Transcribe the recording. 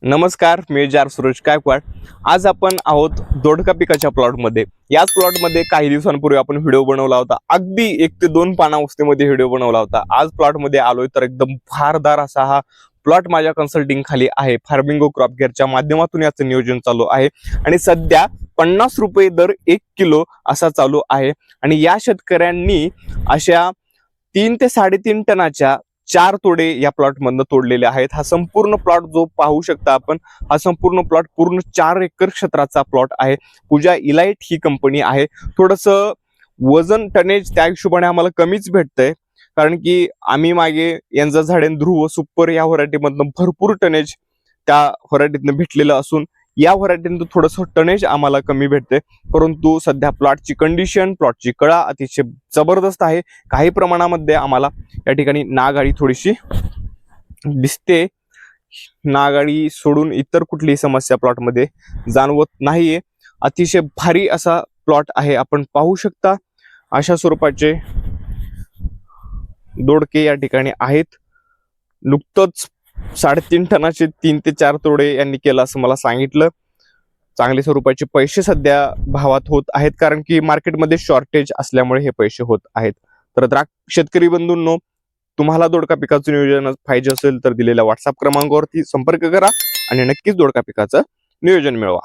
नमस्कार, मी जार सुरेश गायकवाड। आज आपण आहोत दोडका पिकाच्या प्लॉटमध्ये। याच प्लॉटमध्ये काही दिवसांपूर्वी आपण व्हिडिओ बनवला होता, अगदी 1 ते 2 पानावस्थेमध्ये व्हिडिओ बनवला होता। आज प्लॉटमध्ये आलोय तर एकदम भारदार असा हा प्लॉट माझ्या कन्सल्टिंग खाली आहे। फार्मिंगो क्रॉप केअरच्या माध्यमातून याचं नियोजन चालू आहे आणि सध्या 50 रुपये दर 1 किलो असा चालू आहे। आणि या शेतकऱ्यांनी अशा 3 ते 3.5 टनाच्या 4 तोडे या प्लॉट मधनं तोडलेले आहेत। हा संपूर्ण प्लॉट जो पाहू शकता आपण, हा संपूर्ण प्लॉट पूर्ण 4 एकर क्षेत्राचा प्लॉट आहे। पूजा इलाइट ही कंपनी आहे। थोडस वजन टनेज त्या हिशोबाने आम्हाला कमीच भेटतंय, कारण की आम्ही मागे यांचा झाडेन ध्रुव सुपर या व्हरायटी मधनं भरपूर टनेज त्या व्हरायटीतनं भेटलेलं असून या व्हरायटीतून थोडंसं टनेज आम्हाला कमी भेटते। परंतु सध्या प्लॉटची कंडिशन, प्लॉटची कळा अतिशय जबरदस्त आहे। काही प्रमाणामध्ये आम्हाला या ठिकाणी नागाळी थोडीशी दिसते। नागाळी सोडून इतर कुठलीही समस्या प्लॉटमध्ये जाणवत नाहीये। अतिशय भारी असा प्लॉट आहे। आपण पाहू शकता अशा स्वरूपाचे दोडके या ठिकाणी आहेत। नुकतंच 3.5 टनाचे 3 ते 4 तोडे यांनी केलं असं मला सांगितलं। चांगले स्वरूपाचे पैसे सध्या भावात होत आहेत, कारण की मार्केटमध्ये शॉर्टेज असल्यामुळे हे पैसे होत आहेत। तर द्राक्ष शेतकरी बंधूंनो, तुम्हाला दोडका पिकाचं नियोजन पाहिजे असेल तर दिलेल्या व्हॉट्सअप क्रमांकावरती संपर्क करा आणि नक्कीच दोडका पिकाचं नियोजन मिळवा।